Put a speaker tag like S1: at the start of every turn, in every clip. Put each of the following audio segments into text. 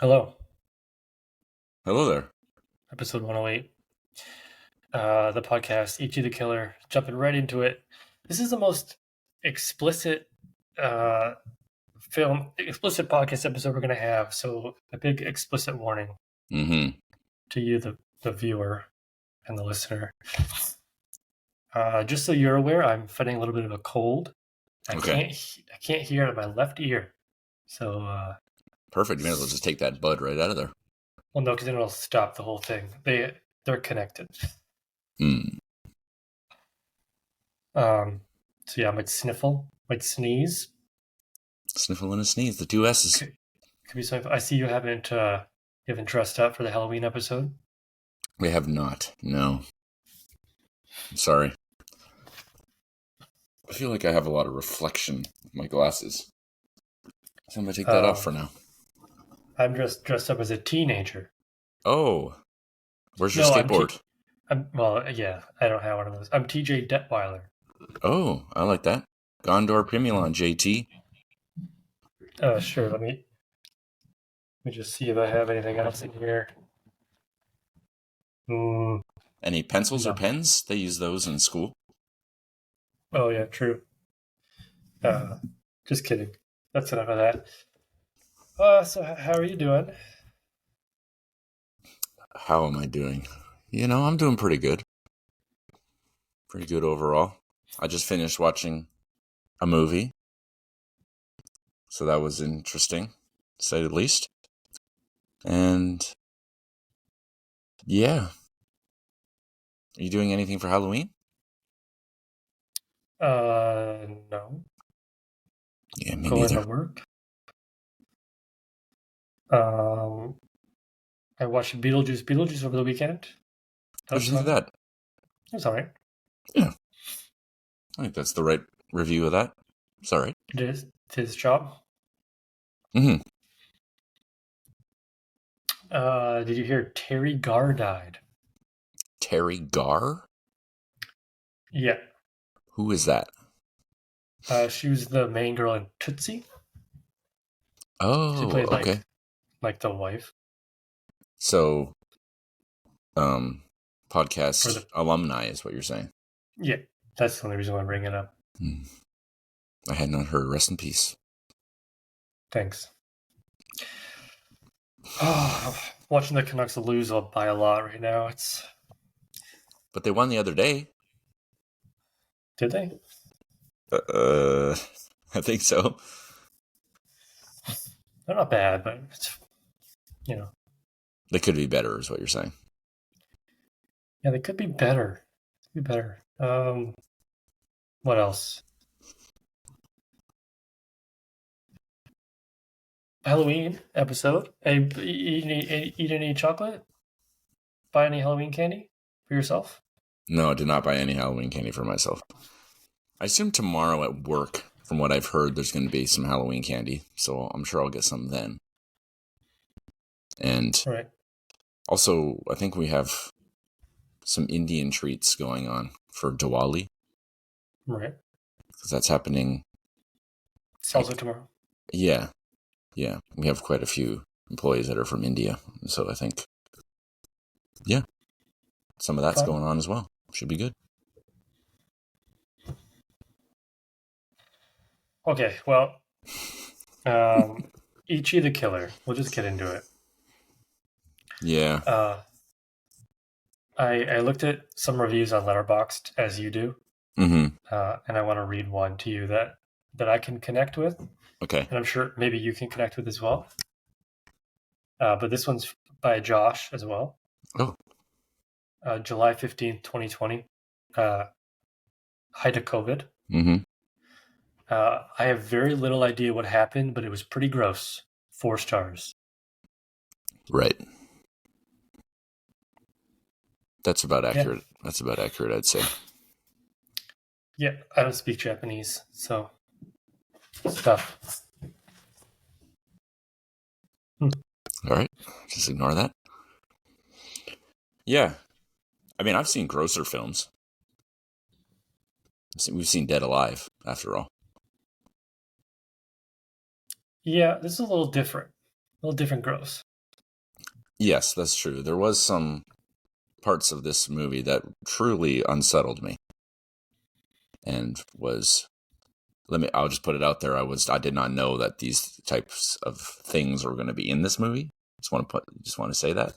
S1: Hello,
S2: Hello there.
S1: episode 108. The podcast, Ichi the Killer, jumping right into it. This is the most explicit uh, explicit podcast episode we're going to have. So, a big explicit warning
S2: Mm-hmm.
S1: to you, the viewer and the listener. Just so you're aware, I'm fighting a little bit of a cold. I
S2: Okay.
S1: can't, I can't hear out of my left ear. So,
S2: Perfect. You may as well just take that bud right out of there.
S1: well, no, because then it'll stop the whole thing. They're connected.
S2: Mm.
S1: Um, so yeah, I might sniffle, might sneeze.
S2: Sniffle and a sneeze. The two S's.
S1: Could be something. I see you haven't dressed up for the Halloween episode.
S2: We have not. No. I'm sorry. I feel like I have a lot of reflection with my glasses. So I'm going to take that off for
S1: Um,
S2: now.
S1: I'm dressed up as a teenager.
S2: Oh. Where's your
S1: No,
S2: skateboard?
S1: well, yeah, I don't have one of those. I'm TJ Detweiler.
S2: Oh, I like that. Gondor Primulon, JT.
S1: Sure. Let me just see if I have anything else in here. Mm,
S2: Any pencils or
S1: no.
S2: pens? They use those in school.
S1: Oh yeah, true. Uh, just kidding. That's enough of that. So how are you doing?
S2: How am I doing? I'm doing pretty good. Pretty good overall. I just finished watching a movie, so that was interesting, to say the least. And yeah, are you doing anything for Halloween?
S1: No.
S2: Yeah, me
S1: Going to
S2: neither.
S1: work. Um, I watched Beetlejuice over the weekend. That
S2: What
S1: was
S2: did you think
S1: fun.
S2: of that?
S1: It was alright.
S2: Yeah, I think that's the right review of that. It's all right.
S1: Did his job.
S2: Mm-hmm.
S1: Did you hear Terry Garr died?
S2: Terry Garr?
S1: Yeah.
S2: Who is that?
S1: She was the main girl in Tootsie. She
S2: Oh,
S1: played
S2: okay.
S1: like the wife
S2: So, um,
S1: or
S2: podcast
S1: the
S2: alumni is what you're saying.
S1: yeah. That's the only reason why I'm bringing it up.
S2: Hmm. I had not heard. Rest in peace.
S1: Thanks. Oh, watching the Canucks lose by a lot right now.
S2: But they won the other day.
S1: Did they?
S2: Uh, I think so.
S1: They're not bad, but you know,
S2: They could be better, is what you're saying.
S1: yeah, they could be better. Be better. What else? Halloween episode. Hey, eat any chocolate? Buy any Halloween candy for yourself?
S2: No, I did not buy any Halloween candy for myself. I assume tomorrow at work, from what I've heard, there's going to be some Halloween candy, so I'm sure I'll get some then. And
S1: Right.
S2: also, I think we have some Indian treats going on for Diwali,
S1: Right.
S2: because that's happening.
S1: It's also
S2: Like,
S1: tomorrow.
S2: yeah, yeah, we have quite a few employees that are from India, so I think, yeah, some of that's
S1: Fun.
S2: going on as well. Should be good.
S1: Okay. Well, um, Ichi the Killer. We'll just get into it.
S2: Yeah.
S1: Uh, I looked at some reviews on Letterboxd as you do,
S2: Mm-hmm.
S1: and I want to read one to you that I can connect with,
S2: Okay.
S1: and I'm sure maybe you can connect with as well. But this one's by Josh as well.
S2: Oh.
S1: July 15th, 2020. Uh, Height of COVID.
S2: Mm-hmm.
S1: I have very little idea what happened, but it was pretty gross. 4 stars.
S2: Right. That's about
S1: Yeah.
S2: accurate. That's about accurate, I'd say.
S1: Yeah. I don't speak Japanese, so it's tough. Hmm.
S2: All right. Just ignore that. Yeah. I mean, I've seen grosser films. We've seen Dead Alive, after all.
S1: Yeah, this is a little different. A little different gross.
S2: Yes, that's true. There was some parts of this movie that truly unsettled me, and I'll just put it out there. I did not know that these types of things were going to be in this movie. Just want to say that.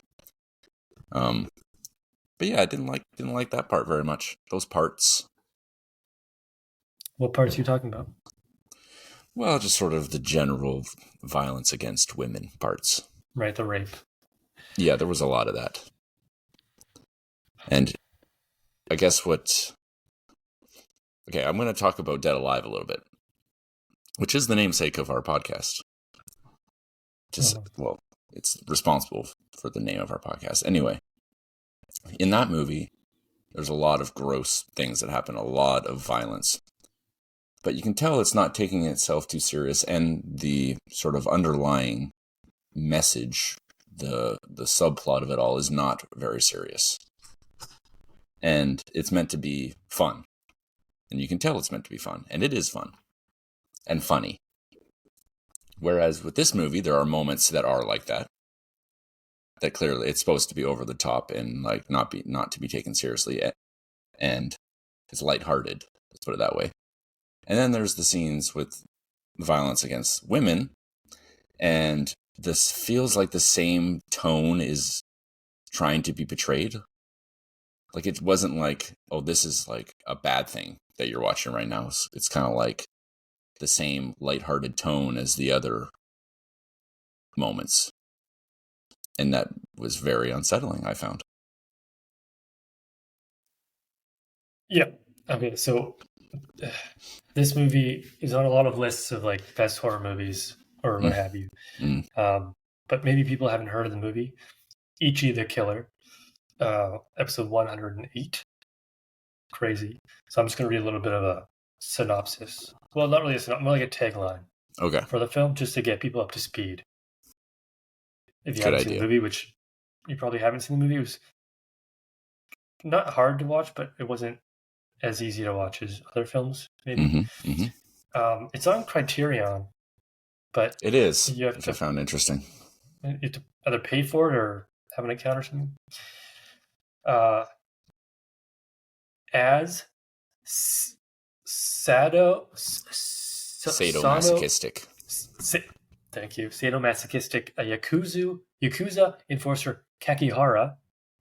S2: But yeah, I didn't like that part very much. Those parts.
S1: What parts are you talking about?
S2: Well, just sort of the general violence against women parts.
S1: Right, the rape.
S2: Yeah, there was a lot of that. And I guess okay, I'm going to talk about Dead Alive a little bit, which is the namesake of our podcast. Well, it's responsible for the name of our podcast. Anyway, in that movie, there's a lot of gross things that happen, a lot of violence. But you can tell it's not taking itself too serious, and the sort of underlying message, the subplot of it all is not very serious. And it's meant to be fun. And you can tell it's meant to be fun. And it is fun. And funny. Whereas with this movie, there are moments that are like that. That clearly it's supposed to be over the top and like not to be taken seriously. And it's lighthearted. Let's put it that way. And then there's the scenes with violence against women. And this feels like the same tone is trying to be portrayed. Like it wasn't like, oh, this is like a bad thing that you're watching right now. It's kind of like the same lighthearted tone as the other moments. And that was very unsettling, I found.
S1: Yeah. Okay, so this movie is on a lot of lists of like best horror movies or what have you. But maybe people haven't heard of the movie. Ichi the Killer, episode 108. Crazy. So I'm just going to read a little bit of a synopsis. Well, not really a synopsis, more like a tagline.
S2: Okay.
S1: For the film, just to get people up to speed. If you
S2: Good
S1: haven't seen the movie, which you probably haven't seen the movie, it was not hard to watch, but it wasn't as easy to watch as other films, maybe. It's on Criterion, but
S2: it is,
S1: you have
S2: which I found interesting.
S1: You have to either pay for it or have an account or something. As
S2: sadomasochistic.
S1: Thank you. Sadomasochistic Yakuza enforcer Kakihara,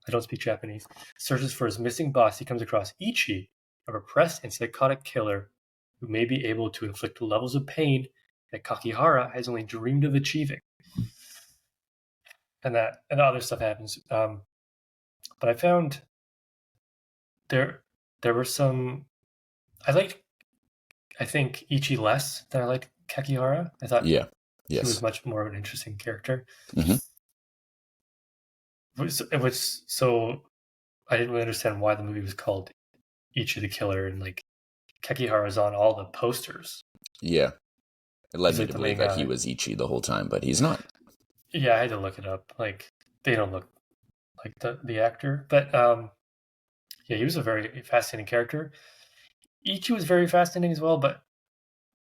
S1: I don't speak Japanese, searches for his missing boss. He comes across Ichi, a repressed and psychotic killer who may be able to inflict levels of pain that Kakihara has only dreamed of achieving. And other stuff happens. But I found there were some. I think Ichi less than I liked Kakihara. I thought he was much more of an interesting character. It was so I didn't really understand why the movie was called Ichi the Killer, and like Kakihara's on all the posters.
S2: Yeah, it led me to believe that he was Ichi the whole time, but he's not.
S1: Yeah, I had to look it up. Like they don't look like the actor, but yeah, he was a very fascinating character. Ichi was very fascinating as well, but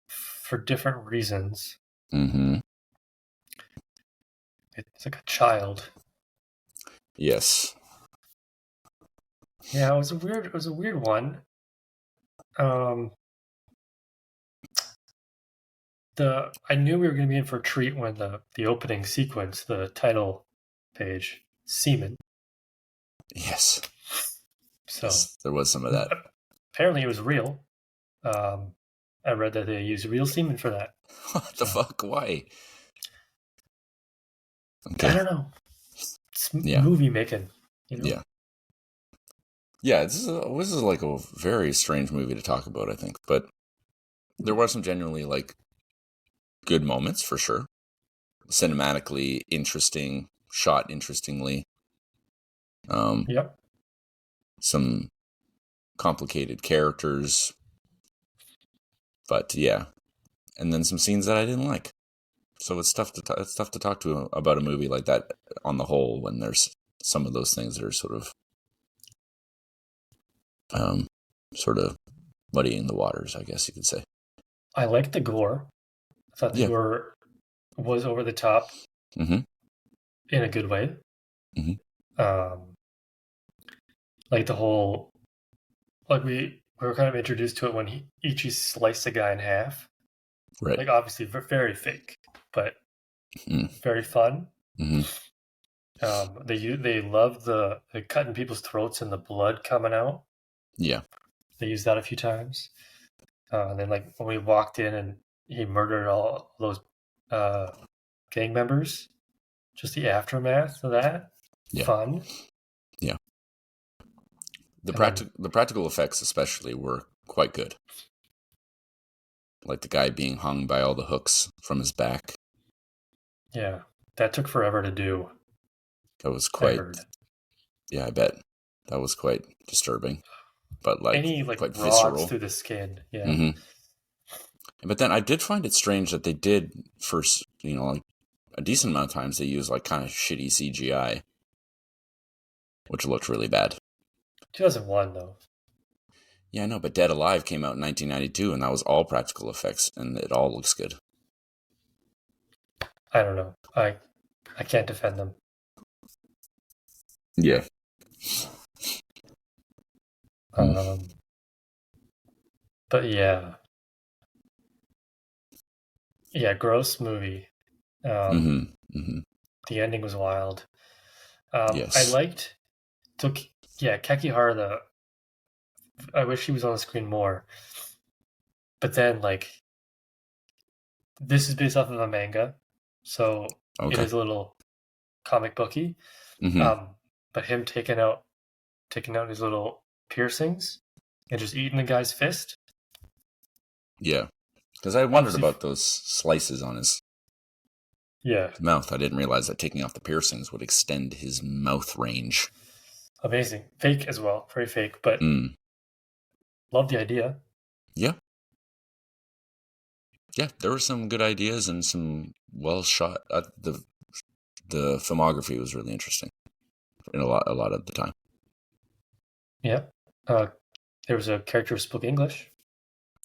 S1: for different reasons. It's like a child.
S2: Yes.
S1: Yeah, it was a weird one. I knew we were going to be in for a treat when the opening sequence, the title page, semen.
S2: Yes.
S1: So
S2: yes, there was some of that.
S1: Apparently, it was real. I read that they used real semen for that.
S2: What the fuck? Why? Okay.
S1: I don't know. It's movie making. You know?
S2: Yeah. Yeah, this is like a very strange movie to talk about, I think. But there were some genuinely like good moments for sure. Cinematically interesting, shot interestingly.
S1: Yep.
S2: Some complicated characters. But yeah. And then some scenes that I didn't like. So it's tough to talk to about a movie like that on the whole when there's some of those things that are sort of muddying the waters, I guess you could say.
S1: I liked the gore. I thought the gore was over the top in a good way. Um, like the whole, like we were kind of introduced to it when Ichi sliced a guy in half.
S2: Right.
S1: Like obviously very fake, but
S2: Mm.
S1: very fun.
S2: Hmm.
S1: They love the cutting people's throats and the blood coming out.
S2: Yeah.
S1: They used that a few times. And then like when we walked in and he murdered all those uh, gang members, just the aftermath of that,
S2: Yeah.
S1: fun.
S2: Yeah.
S1: And then
S2: The practical effects especially were quite good. Like the guy being hung by all the hooks from his back.
S1: yeah, that took forever to do.
S2: That was
S1: I
S2: quite.
S1: heard
S2: Yeah, I bet that was quite disturbing, but like
S1: any like
S2: quite
S1: rods
S2: visceral.
S1: through the skin. Yeah,
S2: Hmm. But then I did find it strange that they did first, like a decent amount of times they use like kind of shitty CGI, which looked really bad.
S1: 2001 though.
S2: Yeah, I know, but Dead Alive came out in 1992, and that was all practical effects, and it all looks good.
S1: I don't know. I can't defend them.
S2: Yeah.
S1: Um, but yeah, gross movie.
S2: Mm-hmm. Mm-hmm.
S1: The ending was wild. I
S2: Yes.
S1: liked took yeah Kakihara. I wish he was on the screen more. But then like this is based off of a manga, so it
S2: Okay.
S1: is a little comic booky.
S2: Mm-hmm.
S1: Um, but him taking out his little piercings and just eating the guy's fist.
S2: Yeah. Because I wondered
S1: Obviously,
S2: about those slices on his
S1: yeah,
S2: mouth. I didn't realize that taking off the piercings would extend his mouth range.
S1: amazing, fake as well, very fake, but
S2: Mm.
S1: love the idea.
S2: Yeah. Yeah. There were some good ideas and some well shot. The filmography was really interesting in a lot of the time.
S1: Yeah, uh, there was a character who spoke English.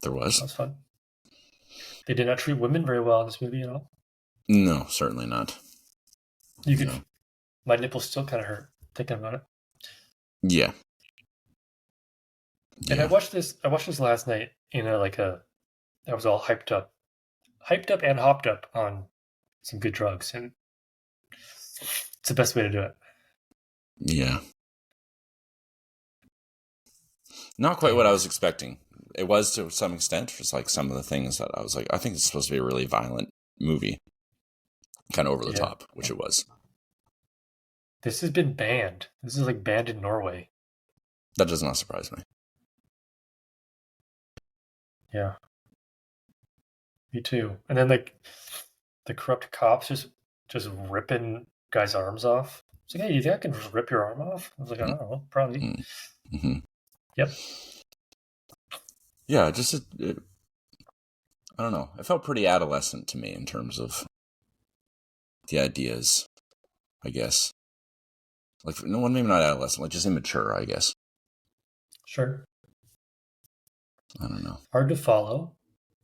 S2: There
S1: That
S2: was.
S1: was fun. They did not treat women very well in this movie at all.
S2: No, certainly not.
S1: You could,
S2: No.
S1: my nipples still kind of hurt thinking about it.
S2: Yeah.
S1: And I
S2: Yeah.
S1: watched this. I watched this last night in I was all hyped up and hopped up on some good drugs, and it's the best way to do it.
S2: Yeah. Not quite what I
S1: And
S2: was expecting. It was to some extent, just like some of the things that I was like, I think it's supposed to be a really violent movie, kind of over the
S1: yeah,
S2: top, which it was.
S1: this has been banned. This is like banned in Norway.
S2: That does not surprise me.
S1: Yeah, me too. And then like the corrupt cops just ripping guys' arms off. It's like, hey, you think I can just rip your arm off? I was like, I don't know, probably.
S2: Mm-hmm.
S1: Yep.
S2: Yeah, I don't know. It felt pretty adolescent to me in terms of the ideas, I guess. Like, no one, maybe not adolescent, like just immature, I guess.
S1: Sure.
S2: I don't know.
S1: Hard to follow.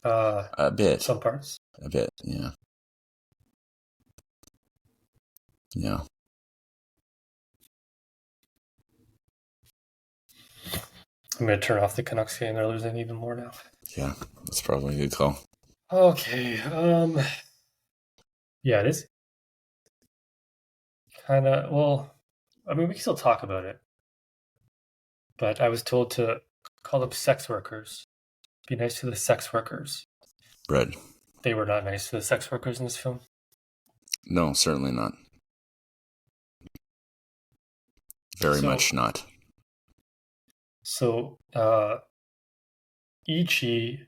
S2: A bit.
S1: Some parts.
S2: A bit, yeah. Yeah.
S1: I'm gonna turn off the Canucks game. They're losing even more now.
S2: Yeah, that's probably a good call.
S1: Okay. Yeah, it is kind of. Well, I mean, we can still talk about it, but I was told to call them sex workers. Be nice to the sex workers.
S2: Bread.
S1: They were not nice to the sex workers in this film.
S2: No, certainly not. Very
S1: So,
S2: much not.
S1: so Ichi,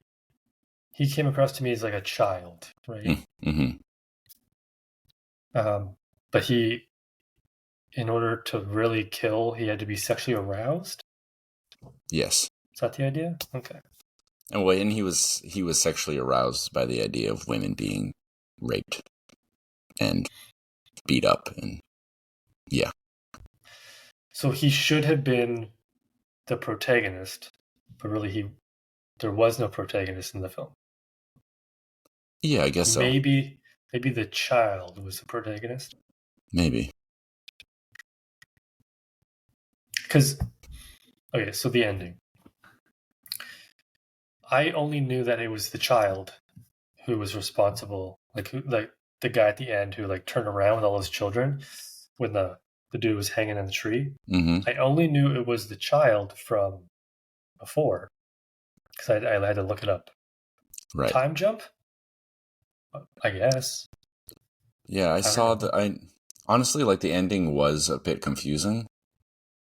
S1: he came across to me as like a child, right?
S2: Mm-hmm.
S1: Um, but in order to really kill, he had to be sexually aroused.
S2: Yes.
S1: Is that the idea? Okay.
S2: And he was sexually aroused by the idea of women being raped and beat up, and yeah.
S1: So he should have been the protagonist, but really there was no protagonist in the film.
S2: Yeah, I guess so.
S1: Maybe the child was the protagonist.
S2: Maybe.
S1: because okay, so the ending. I only knew that it was the child who was responsible, like the guy at the end who like turned around with all those children when the dude was hanging in the tree.
S2: Mm-hmm.
S1: I only knew it was the child from before because I had to look it up.
S2: Right.
S1: Time jump? I guess.
S2: Yeah, I
S1: I don't
S2: saw
S1: know.
S2: honestly, like, the ending was a bit confusing,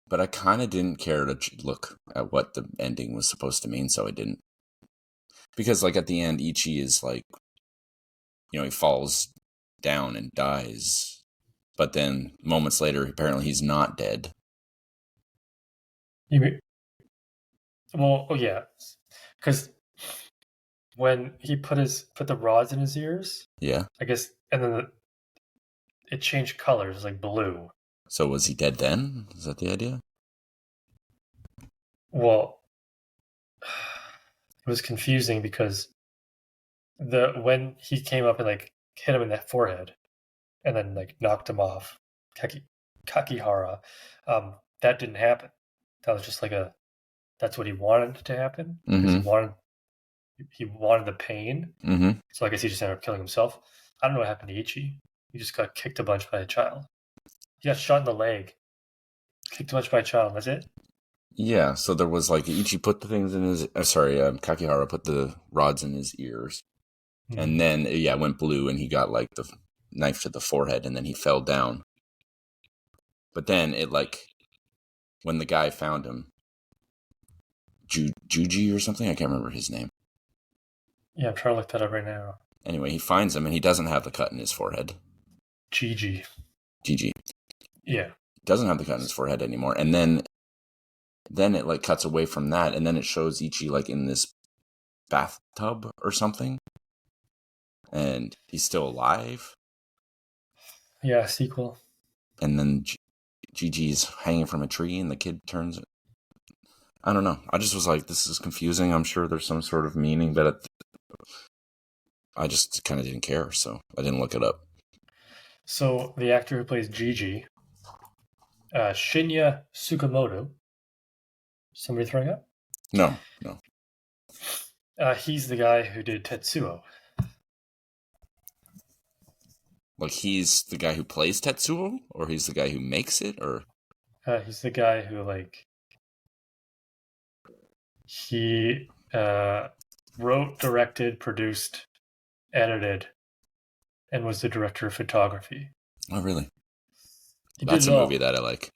S2: but I kind of didn't care to look at what the ending was supposed to mean, so I didn't. Because, like, at the end, Ichi is like, he falls down and dies, but then moments later, apparently he's not dead.
S1: You mean, well, oh yeah, because when he put the rods in his ears,
S2: Yeah.
S1: I guess, and then it changed colors like blue.
S2: So was he dead then? Is that the idea?
S1: Well, it was confusing because when he came up and like hit him in that forehead and then like knocked him off, Kakihara, that didn't happen. That was just like that's what he wanted to happen because
S2: Mm-hmm.
S1: he wanted the pain.
S2: Mm-hmm.
S1: So I guess he just ended up killing himself. I don't know what happened to Ichi. He just got kicked a bunch by a child. He got shot in the leg, kicked a bunch by a child. That's it.
S2: Yeah, so there was like Ichi put the things in his. Kakihara put the rods in his ears,
S1: Hmm.
S2: and then it went blue, and he got like the knife to the forehead, and then he fell down. But then it like when the guy found him, Juji or something, I can't remember his name.
S1: Yeah, I'm trying to look that up right now.
S2: Anyway, he finds him, and he doesn't have the cut in his forehead.
S1: Gigi.
S2: Gigi
S1: Yeah.
S2: doesn't have the cut in his forehead anymore, and then it like cuts away from that, and then it shows Ichi like in this bathtub or something, and he's still alive.
S1: Yeah, sequel.
S2: And then Gigi's hanging from a tree, and the kid turns. I don't know. I just was like, this is confusing. I'm sure there's some sort of meaning, but I just kind of didn't care, so I didn't look it up.
S1: So the actor who plays Gigi, Shinya Tsukamoto. Somebody throwing up?
S2: No.
S1: He's the guy who did Tetsuo.
S2: Like, he's the guy who plays Tetsuo, or he's the guy who makes it, or
S1: He's the guy who like he wrote, directed, produced, edited, and was the director of photography.
S2: oh, really?
S1: He did
S2: That's
S1: it
S2: a movie
S1: all.
S2: that I like.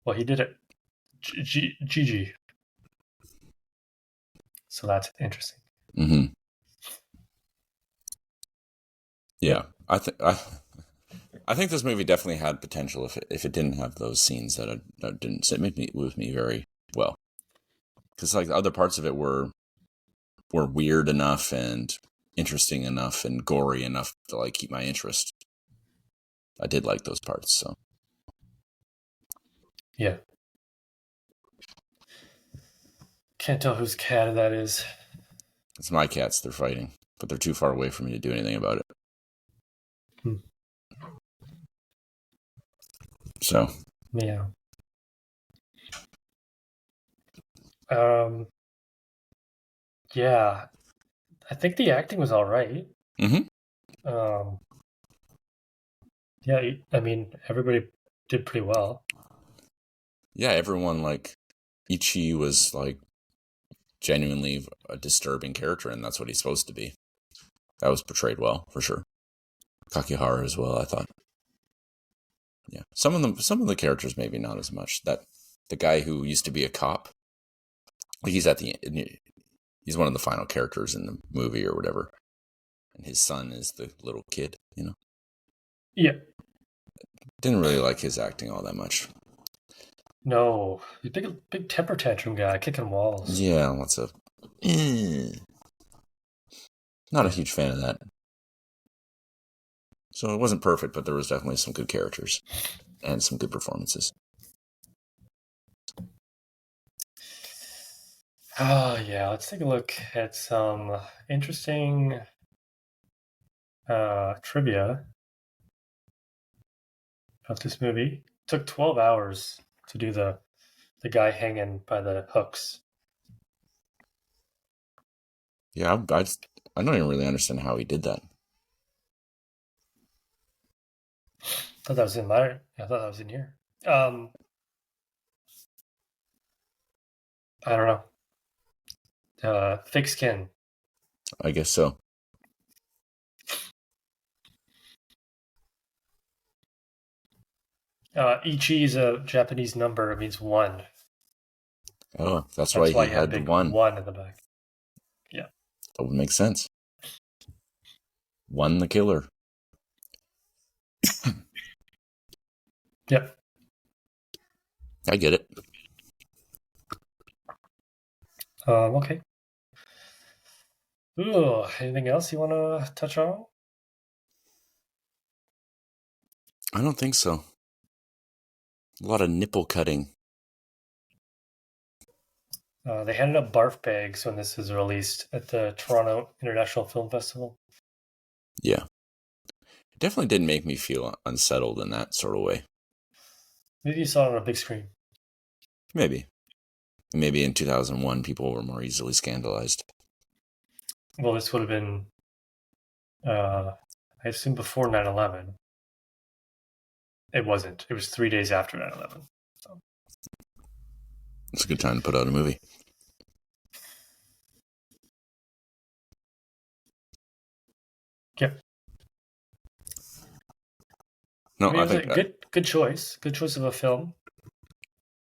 S1: Well, he did it. Gigi. So that's interesting.
S2: Mm-hmm. Yeah,
S1: Yep.
S2: I think this movie definitely had potential if it didn't have those scenes that didn't sit with me very well. Because like the other parts of it were weird enough and interesting enough and gory enough to like keep my interest. I did like those parts, so
S1: Yeah. Can't tell whose cat that is.
S2: it's my cats. They're fighting, but they're too far away for me to do anything about it.
S1: Hmm.
S2: So
S1: Yeah. Um. Yeah. I think the acting was all right.
S2: mm-hmm.
S1: Um. Yeah. I mean, everybody did pretty well.
S2: Yeah, everyone like Ichi was like genuinely a disturbing character, and that's what he's supposed to be. That was portrayed well for sure. Kakihara as well, I thought. Yeah, some of the characters maybe not as much. That the guy who used to be a cop, like he's one of the final characters in the movie or whatever, and his son is the little kid.
S1: Yeah.
S2: Didn't really like his acting all that much.
S1: No, he's big temper tantrum guy, kicking walls.
S2: Yeah, lots of. Not a
S1: Yeah.
S2: huge fan of that. So it wasn't perfect, but there was definitely some good characters and some good performances.
S1: Oh yeah, let's take a look at some interesting trivia about this movie. It took 12 hours to do the guy hanging by the hooks.
S2: Yeah, I don't even really understand how he did that.
S1: I thought that was in my. I thought that was in here. I don't know. Thick skin.
S2: I guess so.
S1: Ichi is a Japanese number. It means one.
S2: Oh, that's why
S1: That's why
S2: he
S1: you had a
S2: had
S1: big
S2: one.
S1: one in the back. Yeah.
S2: That would make sense. One the killer.
S1: Yep.
S2: I get it.
S1: Okay. Ooh, anything else you want to touch on?
S2: I don't think so. A lot of nipple cutting.
S1: They handed out barf bags when this was released at the Toronto International Film Festival.
S2: Yeah. It definitely didn't make me feel unsettled in that sort of way.
S1: Maybe you saw it on a big screen.
S2: Maybe. Maybe in 2001, people were more easily scandalized.
S1: Well, this would have been, I assume, before 9/11. It wasn't. It was 3 days after 9/11. So.
S2: It's a good time to put out a movie.
S1: Yep.
S2: No,
S1: I mean,
S2: I
S1: it was
S2: think
S1: a good choice. Good choice of a film.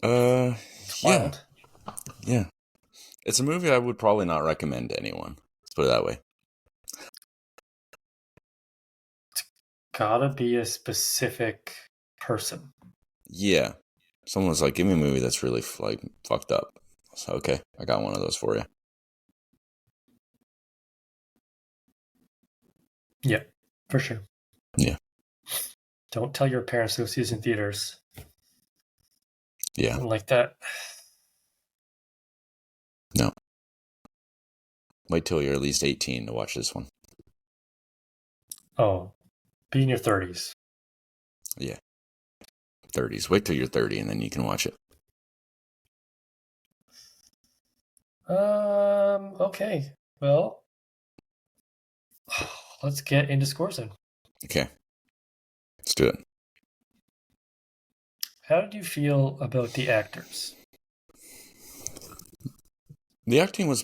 S1: It's
S2: yeah,
S1: wild.
S2: yeah. It's a movie I would probably not recommend to anyone. Let's put it that way.
S1: Gotta be a specific person.
S2: Yeah. Someone was like, "Give me a movie that's really like fucked up." So okay, I got one of those for you.
S1: Yeah, for sure.
S2: Yeah.
S1: Don't tell your parents to go see this in theaters.
S2: Yeah.
S1: Like that.
S2: No. Wait till you're at least 18 to watch this one.
S1: Oh, be in your 30s.
S2: Yeah. 30s. Wait till you're 30 and then you can watch it.
S1: Okay. Well, let's get into scores then.
S2: Okay. Let's do it.
S1: How did you feel about the actors?
S2: The acting was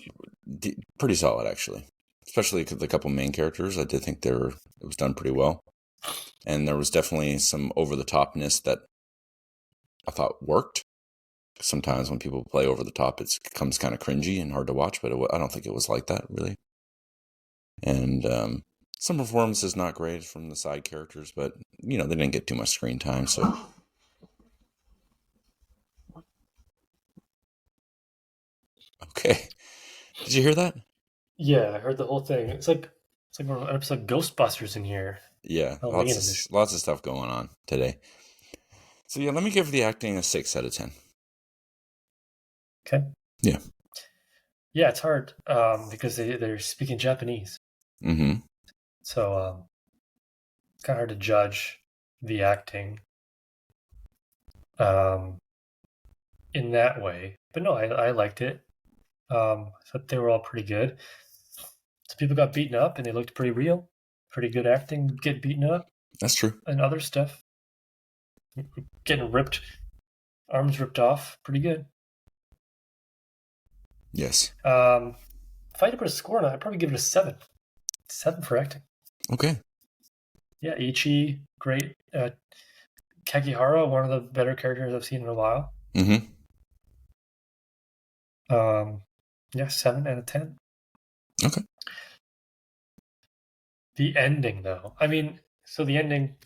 S2: pretty solid, actually. Especially the couple main characters. I did think it was done pretty well. And there was definitely some over-the-topness that I thought worked. Sometimes when people play over the top, it becomes kind of cringy and hard to watch, but I don't think it was like that, really. And some performances not great from the side characters, but, they didn't get too much screen time, so... Okay. Did you hear that?
S1: Yeah, I heard the whole thing. It's like we're an episode of Ghostbusters in here.
S2: Yeah,
S1: Halloween
S2: lots of stuff going on today. So yeah, let me give the acting a 6 out of 10.
S1: Okay.
S2: Yeah.
S1: Yeah, it's hard because they're speaking Japanese.
S2: Mm-hmm.
S1: So it's kind of hard to judge the acting in that way. But no, I liked it. I thought they were all pretty good. Some people got beaten up and they looked pretty real. Pretty good acting, get beaten up.
S2: That's true.
S1: And other stuff. Getting ripped, arms ripped off, pretty good.
S2: Yes.
S1: If I had to put a score on it, I'd probably give it a 7. 7 for acting.
S2: Okay.
S1: Yeah, Ichi, great. Kakihara, one of the better characters I've seen in a while.
S2: Mm-hmm.
S1: Yeah, 7 out of 10.
S2: Okay.
S1: The ending, though. I mean, so the ending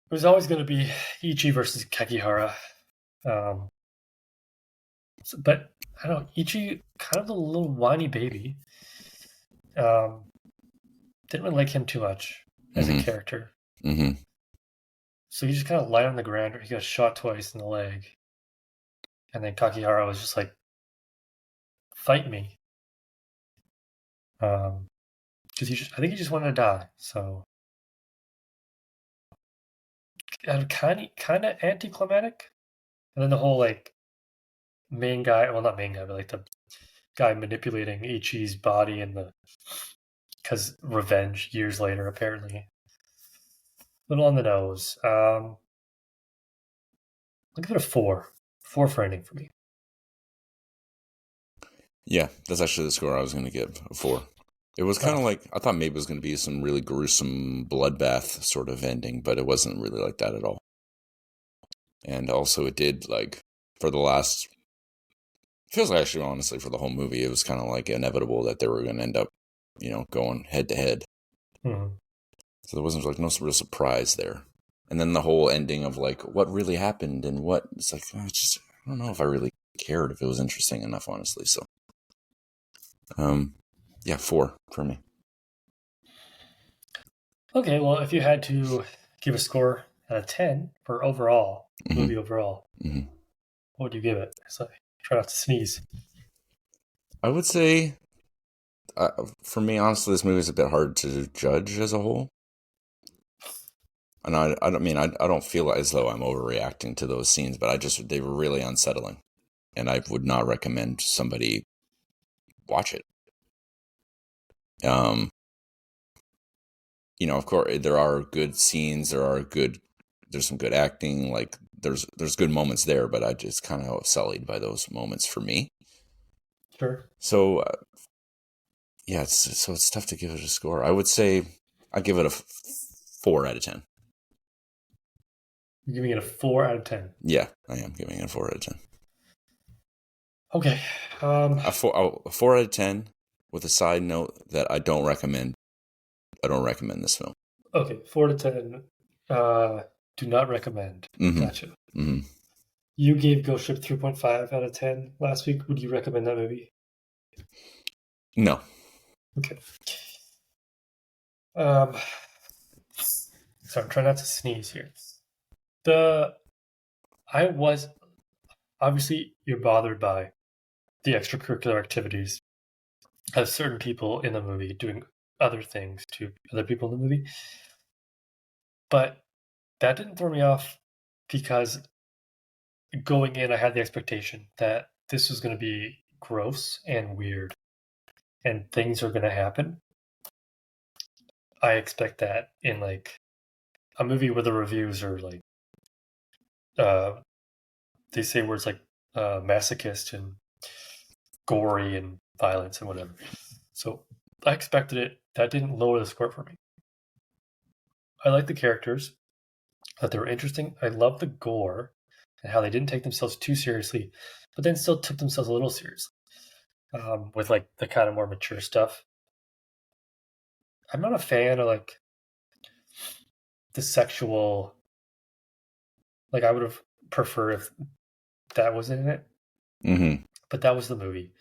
S1: was always going to be Ichi versus Kakihara. But I don't know, Ichi, kind of a little whiny baby. Didn't really like him too much as a character.
S2: Mm-hmm.
S1: So he just kind of lied on the ground, or he got shot twice in the leg. And then Kakihara was just like, fight me. Because I think he just wanted to die. So kind of anticlimactic, and then the whole like main guy, well, not main guy, but like the guy manipulating Ichi's body and the because revenge years later apparently. A little on the nose. I'll give it a 4. 4 for ending for me.
S2: Yeah, that's actually the score I was going to give, a 4. It was kind of like, I thought maybe it was going to be some really gruesome bloodbath sort of ending, but it wasn't really like that at all. And also it did, like, for the last, feels like actually, honestly, for the whole movie, it was kind of like inevitable that they were going to end up, going head to head.
S1: Mm-hmm.
S2: So there wasn't like no real surprise there. And then the whole ending of like what really happened and what, it's like, I don't know if I really cared, if it was interesting enough, honestly. So, yeah, 4 for me.
S1: Okay, well, if you had to give a score out of 10 for overall, movie overall, what would you give it? So try not to sneeze.
S2: I would say, for me, honestly, this movie is a bit hard to judge as a whole. And I don't feel as though I'm overreacting to those scenes, but they were really unsettling. And I would not recommend somebody watch it. Of course, there are good scenes. There's some good acting. Like there's good moments there, but I just kind of sullied by those moments for me.
S1: Sure.
S2: So, yeah, it's tough to give it a score. I would say I'd give it a 4 out of 10.
S1: You're giving it a 4 out of 10.
S2: Yeah, I am giving it a 4 out of 10.
S1: Okay.
S2: A 4 out of 10 with a side note that I don't recommend this film.
S1: Okay, 4 to 10. Do not recommend.
S2: Mm-hmm.
S1: Gotcha.
S2: Mm-hmm.
S1: You gave Ghost Ship 3.5 out of 10 last week. Would you recommend that movie?
S2: No.
S1: Okay. So I'm trying not to sneeze here. I was obviously you're bothered by the extracurricular activities of certain people in the movie doing other things to other people in the movie. But that didn't throw me off because going in, I had the expectation that this was going to be gross and weird and things are going to happen. I expect that in like a movie where the reviews are like, they say words like masochist and gory and violence and whatever. So I expected it. That didn't lower the score for me. I like the characters, that they were interesting. I love the gore and how they didn't take themselves too seriously, but then still took themselves a little seriously with like the kind of more mature stuff. I'm not a fan of like the sexual. Like I would have preferred if that was in it, but that was the movie,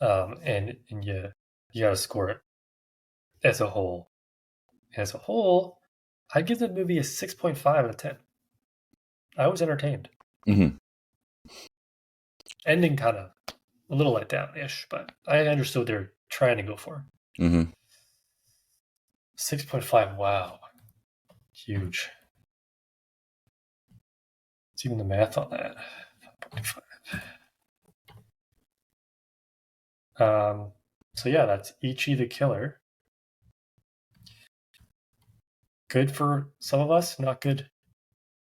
S1: and you got to score it as a whole. As a whole, I'd give the movie a 6.5 out of 10. I was entertained. Ending kind of a little let down ish, but I understood what they're trying to go for. 6.5, wow. Huge. It's even the math on that. 5.5. So yeah, that's Ichi the Killer. Good for some of us, not good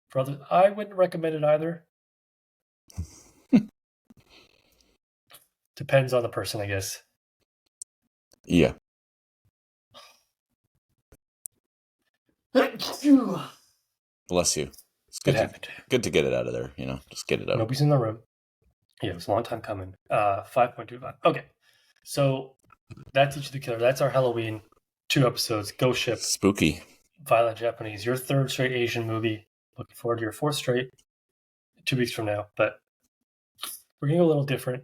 S1: for others. I wouldn't recommend it either. Depends on the person, I guess.
S2: Yeah. Bless you. It's good to get it out of there, just get it out.
S1: Nobody's in the room. Yeah, it was a long time coming. 5.25. Okay. So that's Ichi the Killer. That's our Halloween 2 episodes. Ghost Ship.
S2: Spooky.
S1: Violent Japanese. Your 3rd straight Asian movie. Looking forward to your 4th straight 2 weeks from now. But we're going to go a little different.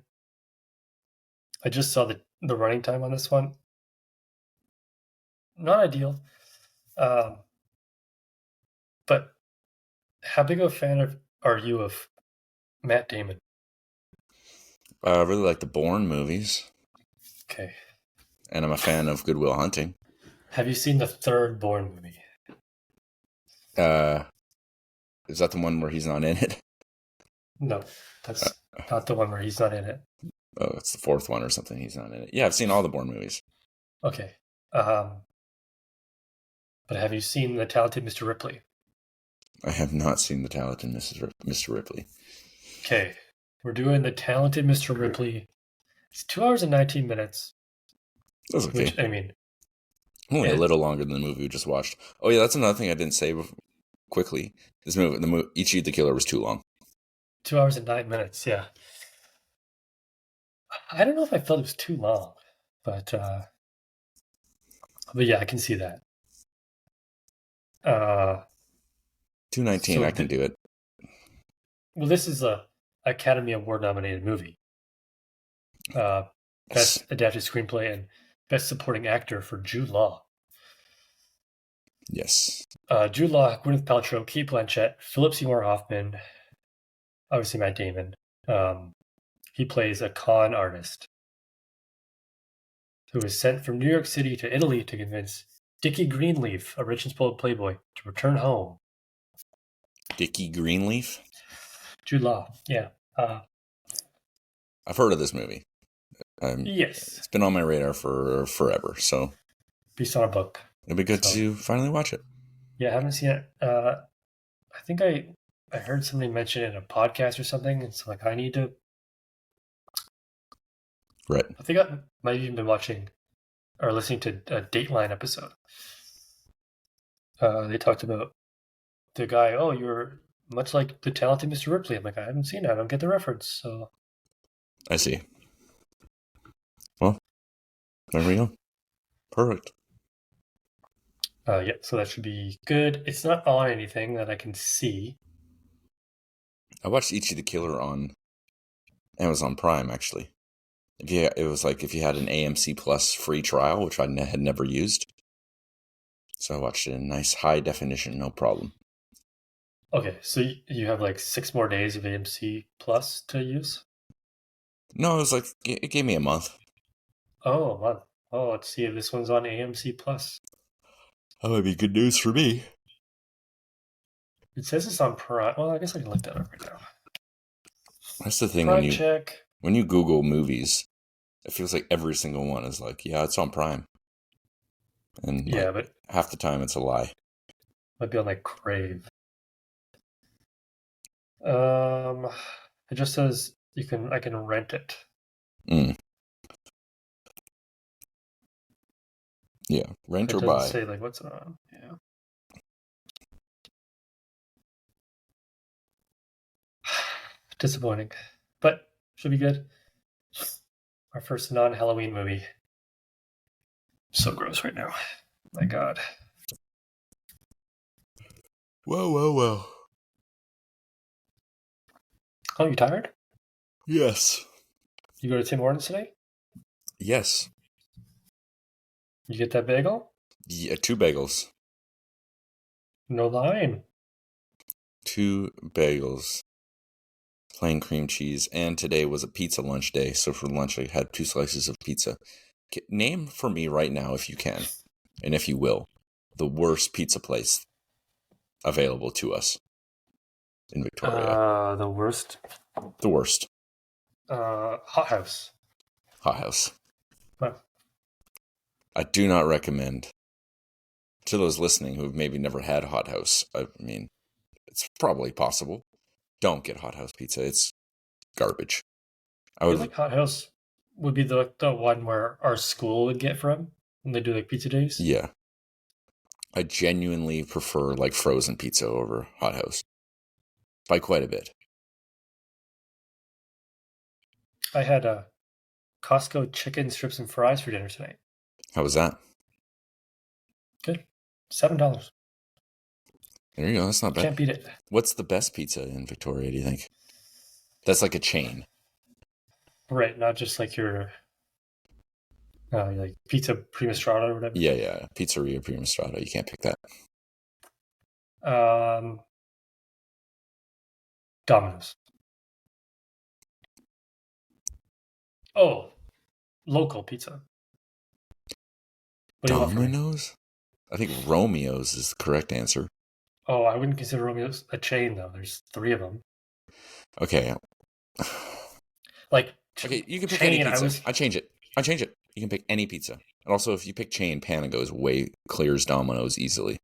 S1: I just saw the running time on this one. Not ideal. But how big of a fan are you of Matt Damon?
S2: I really like the Bourne movies.
S1: Okay.
S2: And I'm a fan of Good Will Hunting.
S1: Have you seen the 3rd Bourne movie?
S2: Is that the one where he's not in it?
S1: No, that's not the one where he's not in it.
S2: Oh, it's the fourth one or something. He's not in it. Yeah, I've seen all the Bourne movies.
S1: Okay. But have you seen The Talented Mr. Ripley?
S2: I have not seen The Talented Mr. Ripley.
S1: Okay. We're doing The Talented Mr. Ripley. It's 2 hours and 19 minutes.
S2: That's okay.
S1: Which, I mean...
S2: Only a little longer than the movie we just watched. Oh, yeah, that's another thing I didn't say quickly. This movie, Ichi the Killer, was too long.
S1: 2 hours and 9 minutes, yeah. I don't know if I felt it was too long, but yeah, I can see that.
S2: 2:19, so I can do it.
S1: Well, this is a Academy Award nominated movie. Best adapted screenplay and best supporting actor for Jude Law.
S2: Yes.
S1: Jude Law, Gwyneth Paltrow, Kate Blanchett, Philip Seymour Hoffman, obviously Matt Damon. He plays a con artist who is sent from New York City to Italy to convince Dickie Greenleaf, a rich and spoiled playboy, to return home.
S2: Dickie Greenleaf?
S1: Jude Law, yeah.
S2: I've heard of this movie.
S1: Yes.
S2: It's been on my radar for forever, so...
S1: Based on a book.
S2: It'd be good to finally watch it.
S1: Yeah, I haven't seen it. I think I heard somebody mention it in a podcast or something, and so I need to...
S2: Right.
S1: I think I might have even been watching or listening to a Dateline episode. They talked about the guy, oh, you're much like The Talented Mr. Ripley. I'm like, I haven't seen it. I don't get the reference, so...
S2: I see. Well, there we go. Perfect.
S1: Yeah, so that should be good. It's not on anything that I can see.
S2: I watched Ichi the Killer on Amazon Prime, actually. It was like if you had an AMC Plus free trial, which I had never used. So I watched it in nice high definition, no problem.
S1: Okay, so you have 6 more days of AMC Plus to use?
S2: No, it was it gave me a month.
S1: Oh, a month. Oh, let's see if this one's on AMC Plus.
S2: That would be good news for me.
S1: It says it's on Prime. Well, I guess I can look that up right now.
S2: That's the thing
S1: Prime
S2: when you Google movies, it feels like every single one is yeah, it's on Prime. And
S1: yeah, but
S2: half the time it's a lie.
S1: Might be on Crave. It just says I can rent it.
S2: Mm. Yeah, rent or buy.
S1: It doesn't say what's on. Yeah. Disappointing, but should be good. Our first non-Halloween movie. So gross right now. My God.
S2: Whoa.
S1: Oh, you tired?
S2: Yes.
S1: You go to Tim Hortons today?
S2: Yes.
S1: You get that bagel?
S2: Yeah, 2 bagels.
S1: No line.
S2: 2 bagels. Plain cream cheese. And today was a pizza lunch day. So for lunch, I had 2 slices of pizza. Name for me right now, if you can, and if you will, the worst pizza place available to us in Victoria.
S1: The worst?
S2: The worst.
S1: Hot House.
S2: Hot House.
S1: Huh.
S2: I do not recommend, to those listening who have maybe never had Hot House, I mean, it's probably possible. Don't get Hot House pizza. It's garbage.
S1: I feel like Hot House would be the one where our school would get from when they do pizza days.
S2: Yeah. I genuinely prefer frozen pizza over Hot House. By quite a bit.
S1: I had a Costco chicken strips and fries for dinner tonight.
S2: How was that?
S1: Good. $7.
S2: There you go. That's not bad.
S1: Can't beat it.
S2: What's the best pizza in Victoria, do you think? That's like a chain.
S1: Right, not just your Pizza Prima Strada or whatever.
S2: Yeah. Pizzeria Prima Strada. You can't pick that.
S1: Domino's. Oh, local pizza.
S2: Domino's? I think Romeo's is the correct answer.
S1: Oh, I wouldn't consider Romeo's a chain though. There's 3 of them.
S2: Okay.
S1: Like
S2: Okay, you can pick any
S1: chain,
S2: pizza. I change it. You can pick any pizza. And also, if you pick chain, Panago's way clears Domino's easily.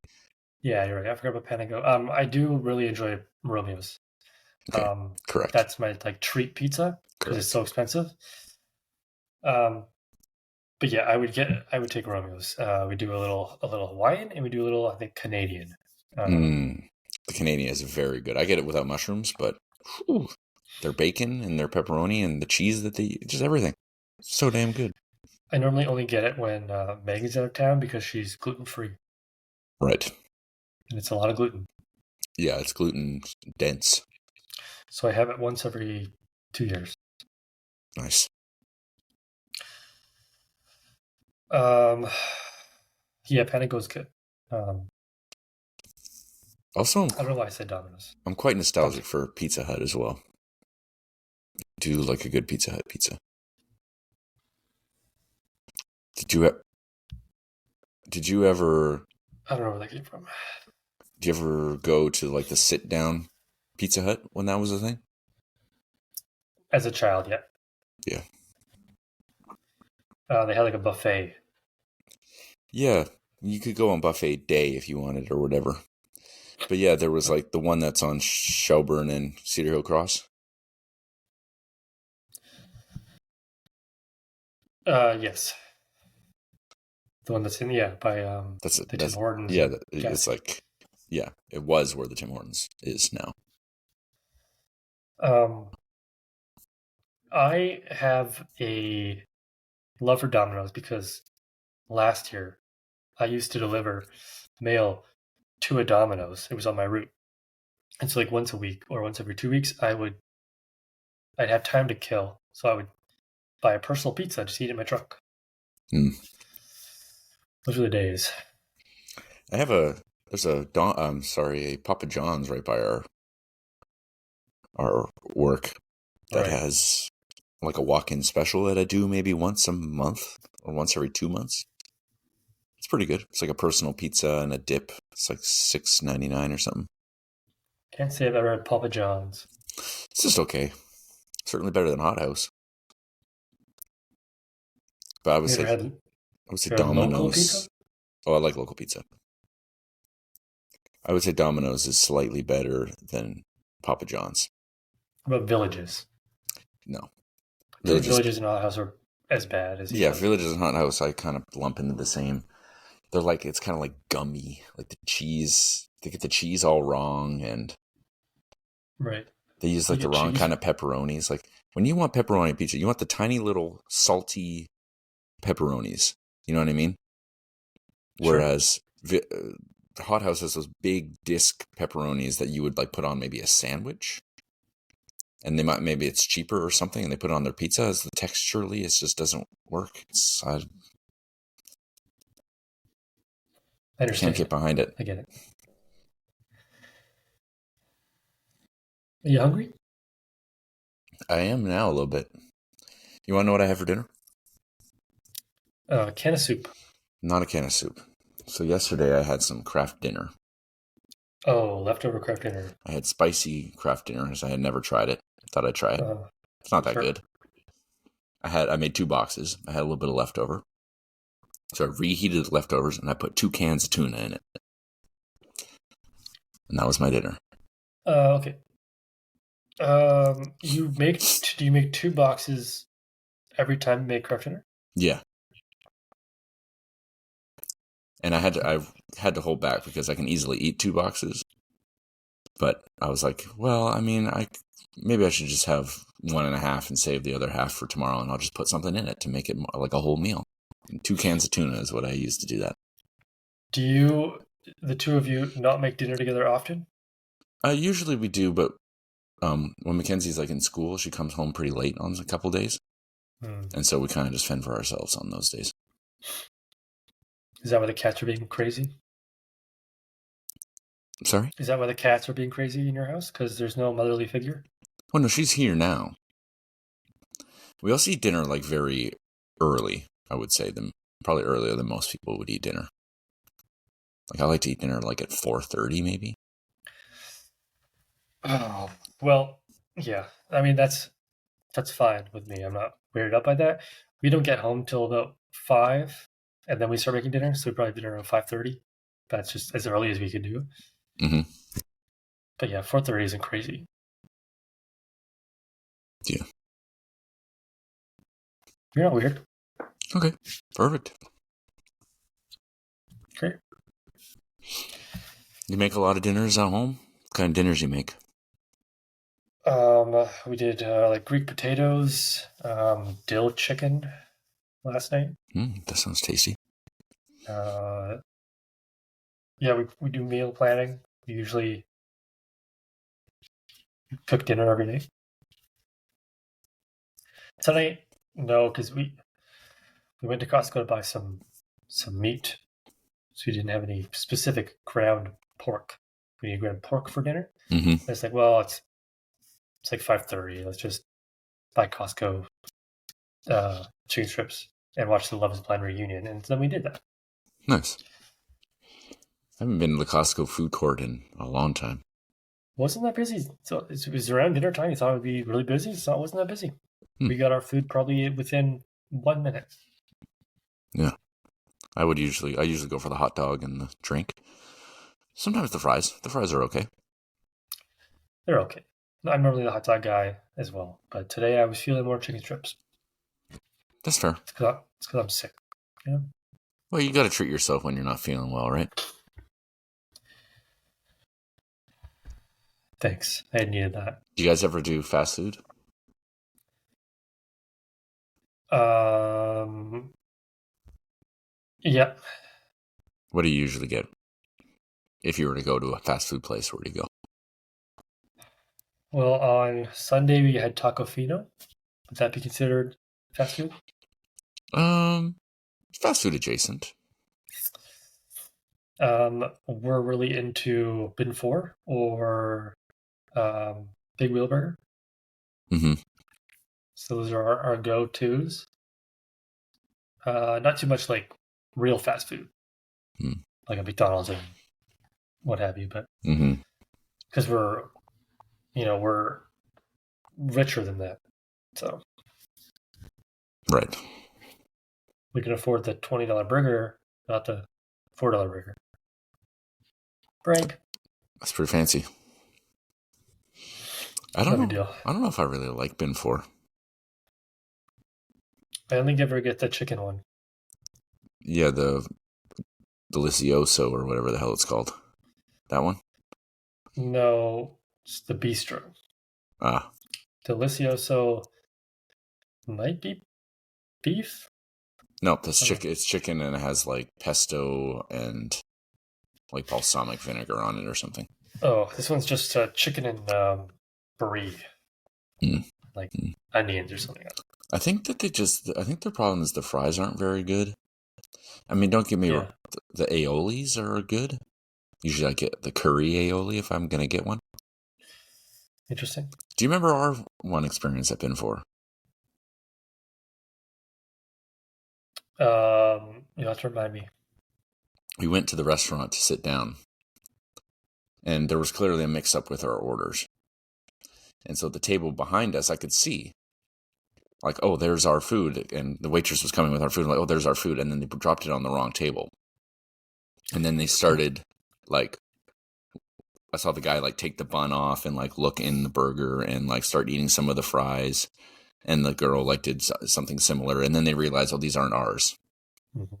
S1: Yeah, you're right. I forgot about Panago. I do really enjoy Romeo's.
S2: Okay, correct.
S1: That's my like treat pizza because it's
S2: Correct.
S1: so expensive. Um, but yeah, I would take Romeo's. We do a little Hawaiian and we do a little, I think, Canadian.
S2: The Canadian is very good. I get it without mushrooms, but whew, their bacon and their pepperoni and the cheese that they just everything. So damn good.
S1: I normally only get it when Megan's out of town because she's gluten free
S2: Right.
S1: and it's a lot of gluten.
S2: Yeah, it's gluten dense.
S1: So I have it once every 2 years.
S2: Nice.
S1: Yeah, Panago's good.
S2: Also,
S1: I don't know why I said Domino's.
S2: I'm quite nostalgic for Pizza Hut as well. Do like a good Pizza Hut pizza. Did you ever
S1: I don't know where that came from.
S2: did you ever go to like the sit down Pizza Hut when that was a thing?
S1: As a child, yeah.
S2: Yeah.
S1: They had like a buffet.
S2: Yeah, you could go on buffet day if you wanted or whatever. But yeah, there was like the one that's on Shelburne and Cedar Hill Cross.
S1: Yes. The one that's in, yeah, by the Tim Hortons.
S2: Yeah,
S1: gas
S2: it's like, yeah, it was where the Tim Hortons is now.
S1: I have a love for Domino's because last year I used to deliver mail to a Domino's. It was on my route. And so like once a week or once every 2 weeks, I'd have time to kill. So I would buy a personal pizza, just eat it in my truck.
S2: Mm.
S1: Those were the days.
S2: There's a Papa John's right by our work that has like a walk-in special that I do maybe once a month or once every 2 months. It's pretty good. It's like a personal pizza and a dip. It's like $6.99 or something.
S1: Can't say I've ever had Papa John's.
S2: It's just okay. Certainly better than Hot House. But I would say
S1: local pizza?
S2: Domino's. Oh, I like local pizza. I would say Domino's is slightly better than Papa John's.
S1: What about Villages?
S2: No.
S1: Villages and Hot House are as bad as
S2: Villages and Hot House I kind of lump into the same. They're like, it's kind of like gummy. Like the cheese, they get the cheese all wrong and
S1: right.
S2: They use like the wrong kind of pepperonis. Like when you want pepperoni pizza, you want the tiny little salty pepperonis. You know what I mean? Sure. Whereas Hot House has those big disc pepperonis that you would like put on maybe a sandwich. And maybe it's cheaper or something, and they put it on their pizza. As the texturally, it just doesn't work. I understand. Can't get behind it.
S1: I get it. Are you hungry?
S2: I am now a little bit. You want to know what I have for dinner?
S1: A can of soup.
S2: Not a can of soup. So yesterday I had some Kraft dinner.
S1: Oh, leftover Kraft dinner.
S2: I had spicy Kraft dinner because I had never tried it. Thought I'd try it. It's not that good. I made 2 boxes. I had a little bit of leftover. So I reheated the leftovers and I put 2 cans of tuna in it. And that was my dinner.
S1: Okay. Do you make 2 boxes every time you make Kraft dinner?
S2: Yeah. And I had to hold back because I can easily eat 2 boxes. But I was like, well, I mean, maybe I should just have 1.5 and save the other half for tomorrow, and I'll just put something in it to make it like a whole meal. And 2 cans of tuna is what I use to do that.
S1: Do the two of you, not make dinner together often?
S2: Usually we do, but when Mackenzie's like in school, she comes home pretty late on a couple days. And so we kind of just fend for ourselves on those days.
S1: Is that why the cats are being crazy?
S2: Sorry?
S1: Is that why the cats are being crazy in your house? Because there's no motherly figure?
S2: Well, no, she's here now. We also eat dinner like very early, I would say. Probably earlier than most people would eat dinner. Like I like to eat dinner like at 4:30 maybe.
S1: Oh, well, yeah. I mean, that's fine with me. I'm not weirded out by that. We don't get home till about 5, and then we start making dinner. So we probably have dinner around 5:30. That's just as early as we could do.
S2: Mm-hmm.
S1: But yeah, 4:30 isn't crazy.
S2: Yeah.
S1: You're not weird.
S2: Okay. Perfect.
S1: Great.
S2: You make a lot of dinners at home? What kind of dinners you make?
S1: We did like Greek potatoes, dill chicken last night.
S2: That sounds tasty.
S1: Uh, yeah, we do meal planning. We usually cook dinner every day. Tonight, no, because we went to Costco to buy some meat, so we didn't have any specific ground pork. We need ground pork for dinner.
S2: Mm-hmm.
S1: And it's like, well, it's like 5:30. Let's just buy Costco chicken strips and watch the Love Is Blind reunion, and then we did that.
S2: Nice. I haven't been to the Costco food court in a long time.
S1: Wasn't that busy? So it was around dinner time. You thought it would be really busy. So it wasn't that busy. We got our food probably within 1 minute.
S2: Yeah. I usually go for the hot dog and the drink. Sometimes the fries. The fries are okay.
S1: They're okay. I'm normally the hot dog guy as well, but today I was feeling more chicken strips.
S2: That's fair.
S1: It's because I'm sick. Yeah.
S2: Well, you got to treat yourself when you're not feeling well, right?
S1: Thanks. I needed that.
S2: Do you guys ever do fast food?
S1: Yeah.
S2: What do you usually get? If you were to go to a fast food place, where do you go?
S1: Well, on Sunday we had Tacofino. Would that be considered fast food?
S2: Fast food adjacent.
S1: We're really into Bin 4 or Big Wheel Burger.
S2: Mm-hmm.
S1: So those are our go-tos. Not too much like real fast food, like a McDonald's and what have you, but because we're richer than that, so
S2: right,
S1: we can afford the $20 burger, not the $4 burger. Brag.
S2: That's pretty fancy. I don't know if I really like Bin 4.
S1: I only ever get the chicken one.
S2: Yeah, the Delicioso or whatever the hell it's called. That one?
S1: No, it's the bistro.
S2: Ah.
S1: Delicioso might be beef?
S2: No, that's chicken. It's chicken and it has like pesto and like balsamic vinegar on it or something.
S1: Oh, this one's just chicken and brie. Like onions or something.
S2: I think that I think their problem is the fries aren't very good. I mean, don't get me wrong. The aiolis are good. Usually I get the curry aioli if I'm going to get one.
S1: Interesting.
S2: Do you remember our one experience at Bin 4?
S1: You'll have to remind me.
S2: We went to the restaurant to sit down. And there was clearly a mix-up with our orders. And so the table behind us, I could see. Like, oh, there's our food. And the waitress was coming with our food. Like, oh, there's our food. And then they dropped it on the wrong table. And then they started, like, I saw the guy, like, take the bun off and, like, look in the burger and, like, start eating some of the fries. And the girl, like, did something similar. And then they realized, oh, these aren't ours.
S1: Mm-hmm.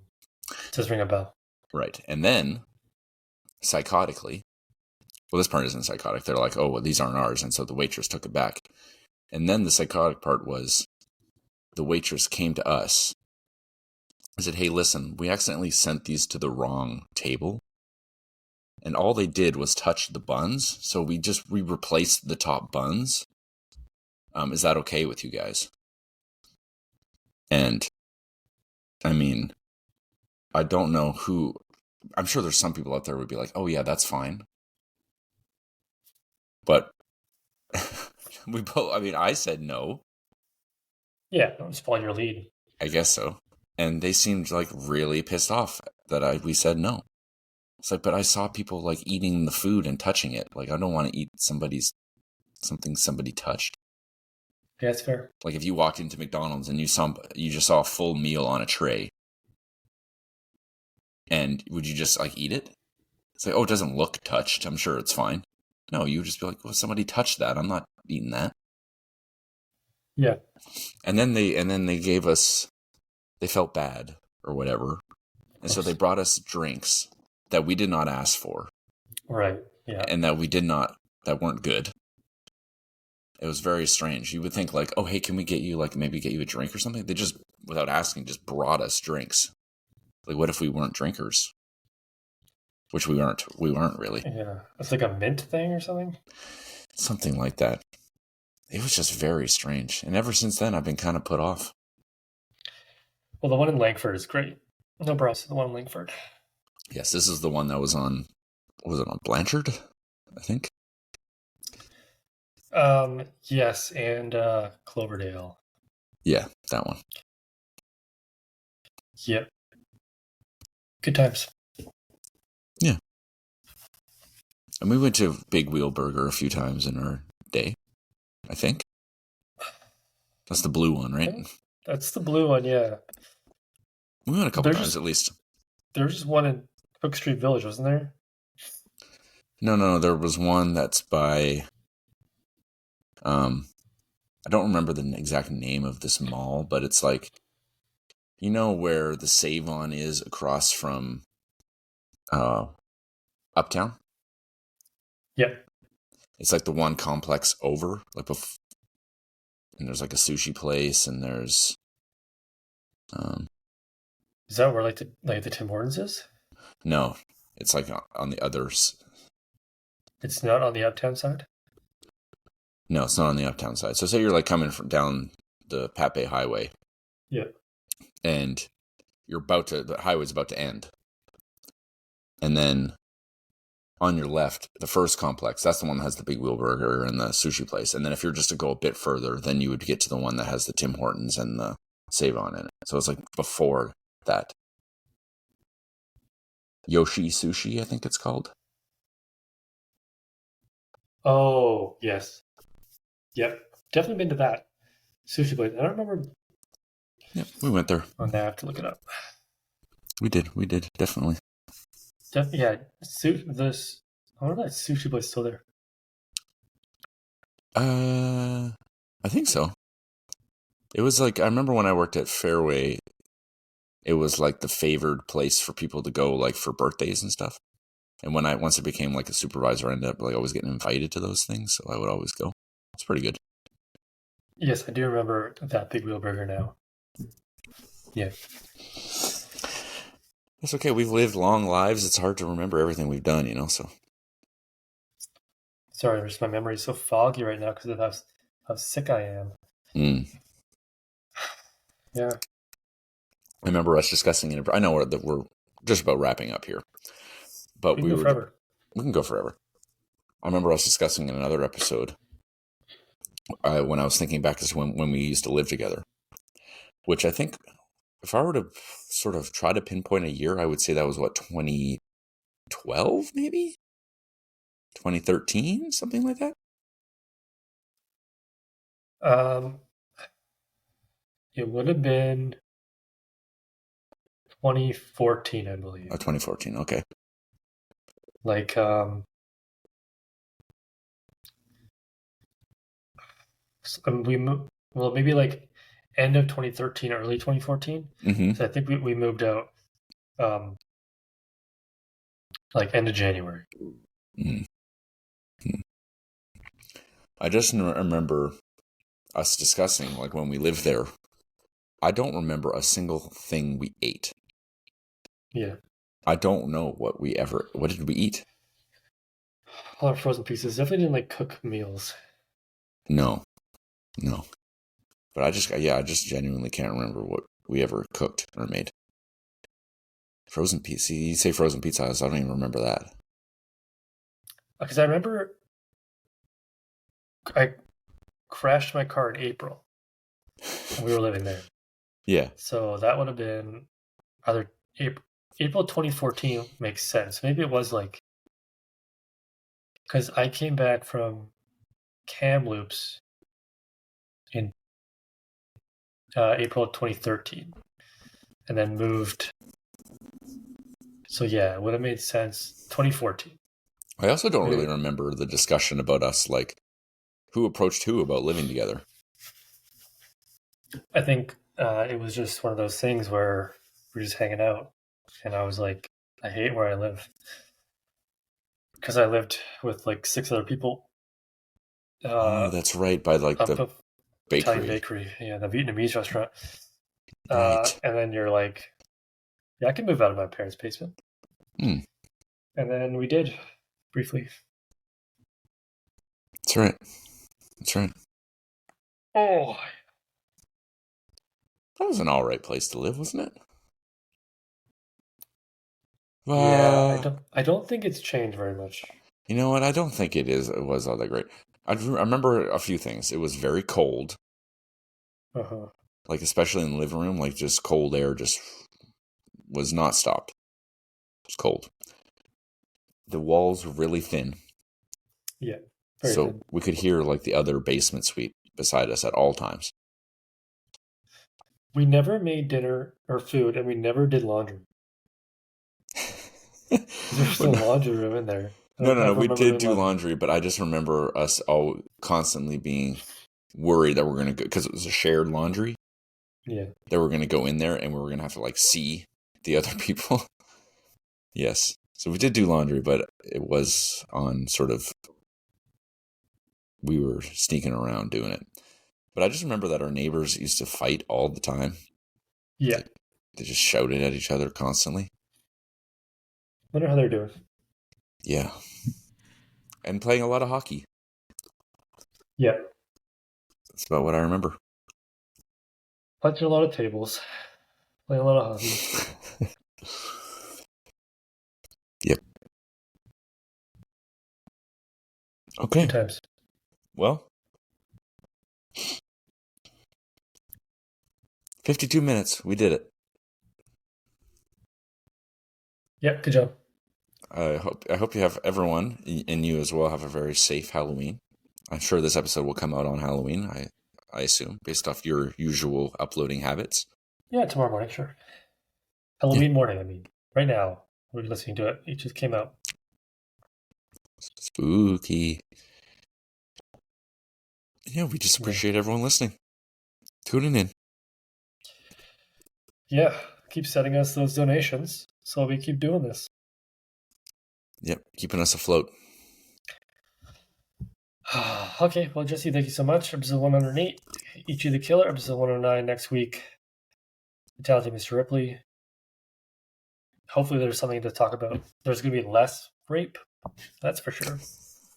S1: Does ring a bell.
S2: Right. And then, psychotically, well, this part isn't psychotic. They're like, oh, well, these aren't ours. And so the waitress took it back. And then the psychotic part was the waitress came to us and said, hey, listen, we accidentally sent these to the wrong table. And all they did was touch the buns. So we replaced the top buns. Is that okay with you guys? And I mean, I don't know who, I'm sure there's some people out there who would be like, oh yeah, that's fine. But I said no.
S1: Yeah, don't spoil your lead.
S2: I guess so. And they seemed like really pissed off that we said no. It's like, but I saw people like eating the food and touching it. Like, I don't want to eat somebody's something somebody touched.
S1: Yeah, that's fair.
S2: Like if you walked into McDonald's and you just saw a full meal on a tray, and would you just like eat it? It's like, oh, it doesn't look touched. I'm sure it's fine. No, you would just be like, well, somebody touched that. I'm not eating that.
S1: Yeah.
S2: And then they gave us, they felt bad or whatever, and so they brought us drinks that we did not ask for.
S1: Right. Yeah.
S2: And that weren't good. It was very strange. You would think like, oh, hey, can we get you maybe get you a drink or something? They just, without asking, just brought us drinks. Like, what if we weren't drinkers? Which we weren't. We weren't really.
S1: Yeah. It's like a mint thing or something?
S2: Something like that. It was just very strange. And ever since then, I've been kind of put off.
S1: Well, the one in Langford is great. No bras, the one in Langford.
S2: Yes, this is the one that was on Blanchard, I think?
S1: Yes, and Cloverdale.
S2: Yeah, that one.
S1: Yep. Good times.
S2: Yeah. And we went to Big Wheel Burger a few times in our day, I think. That's the blue one, right?
S1: That's the blue one, yeah.
S2: We went a couple times at least.
S1: There was just one in Cook Street Village, wasn't there?
S2: No. There was one that's by... I don't remember the exact name of this mall, but it's like, you know where the Save-On is across from Uptown?
S1: Yep.
S2: It's like the one complex over, and there's like a sushi place, and there's
S1: is that where like the Tim Hortons is?
S2: No, it's like on the others.
S1: It's not on the Uptown side?
S2: No, it's not on the Uptown side. So say you're like coming from down the Pape Highway.
S1: Yeah.
S2: And the highway's about to end. And then on your left, the first complex, that's the one that has the Big Wheel Burger and the sushi place. And then if you're just to go a bit further, then you would get to the one that has the Tim Hortons and the Save-On in it. So it's like before that. Yoshi Sushi, I think it's called.
S1: Oh, yes. Yep. Definitely been to that sushi place. I don't remember.
S2: Yep, we went there.
S1: Oh, now I have to look it up.
S2: We did, definitely.
S1: Yeah, I wonder if that sushi place is still there.
S2: I think so. It was like, I remember when I worked at Fairway, it was like the favored place for people to go like for birthdays and stuff. And once I became like a supervisor, I ended up like always getting invited to those things, so I would always go. It's pretty good.
S1: Yes, I do remember that Big Wheel Burger now. Yeah.
S2: That's okay. We've lived long lives. It's hard to remember everything we've done, so.
S1: Sorry, my memory is so foggy right now because of how sick I am. Yeah.
S2: I remember us discussing it. I know that we're just about wrapping up here, but
S1: we can go forever.
S2: We can go forever. I remember us discussing in another episode when I was thinking back to when we used to live together, which I think if I were to sort of try to pinpoint a year, I would say that was 2012, maybe 2013, something like that.
S1: It would have been 2014, I believe.
S2: Oh, 2014. Okay.
S1: Like, maybe like end of 2013, early 2014.
S2: Mm-hmm.
S1: So I think we moved out, like end of January.
S2: Mm-hmm. I just remember us discussing, like when we lived there, I don't remember a single thing we ate.
S1: Yeah.
S2: I don't know what did we eat?
S1: A lot of frozen pizzas. Definitely didn't like cook meals.
S2: No. But I just genuinely can't remember what we ever cooked or made. Frozen pizza. You say frozen pizza, I don't even remember that.
S1: Because I remember I crashed my car in April. And we were living there.
S2: Yeah.
S1: So that would have been either April 2014 makes sense. Maybe it was like, because I came back from Kamloops in April of 2013, and then moved. So yeah, it would have made sense. 2014.
S2: I also don't really
S1: Maybe.
S2: remember the discussion about us, like who approached who about living together.
S1: I think it was just one of those things where we're just hanging out, and I was like, I hate where I live because I lived with like 6 other people.
S2: Oh, that's right, by like
S1: Up
S2: the
S1: a Italian
S2: bakery.
S1: bakery, yeah, the Vietnamese restaurant.
S2: Right.
S1: And then you're like, yeah, I can move out of my parents' basement.
S2: Hmm.
S1: And then we did briefly.
S2: That's right. That's right.
S1: Oh,
S2: That was an all right place to live, wasn't it?
S1: yeah.
S2: Uh,
S1: I don't think it's changed very much.
S2: you know what? I don't think it was all that great. I remember a few things. It was very cold,
S1: Uh-huh.
S2: like especially in the living room, like just cold air just was not stopped. It was cold. The walls were really thin,
S1: Yeah, very
S2: so
S1: thin.
S2: we could hear like the other basement suite beside us at all times.
S1: We never made dinner or food, and we never did laundry. There's
S2: But
S1: still a laundry room in there. I
S2: no,
S1: don't
S2: no, no.
S1: ever
S2: We
S1: remember
S2: did
S1: doing
S2: do
S1: laundry.
S2: laundry, but I just remember us all constantly being worried that we're gonna go because it was a shared laundry.
S1: Yeah,
S2: That we're gonna go in there and we were gonna have to like see the other people. Yes, so we did do laundry, but it was on sort of we were sneaking around doing it. But I just remember that our neighbors used to fight all the time.
S1: yeah.
S2: They just shouted at each other constantly.
S1: Wonder how they're doing.
S2: Yeah, and playing a lot of hockey.
S1: Yeah,
S2: That's about what I remember.
S1: punching a lot of tables, playing a lot of hockey.
S2: Yep.
S1: Good
S2: Okay.
S1: times.
S2: Well, 52 minutes. We did it.
S1: Yeah, good job.
S2: I hope you have everyone and you as well have a very safe Halloween. I'm sure this episode will come out on Halloween. I assume based off your usual uploading habits.
S1: Yeah, tomorrow morning, sure.
S2: Yeah.
S1: Halloween morning, I mean. Right now, we're listening to it. It just came out.
S2: Spooky. Yeah, we just
S1: Yeah.
S2: appreciate everyone listening, tuning in.
S1: Yeah, keep sending us those donations so we keep doing this.
S2: Yep, keeping us afloat.
S1: Okay, well, Jesse, thank you so much. Episode 108, Ichi the Killer. Episode 109 next week, The Talented Mr. Ripley. Hopefully, there's something to talk about. There's going to be less rape, that's for sure.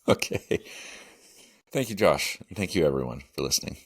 S2: Okay. Thank you, Josh. And thank you, everyone, for listening.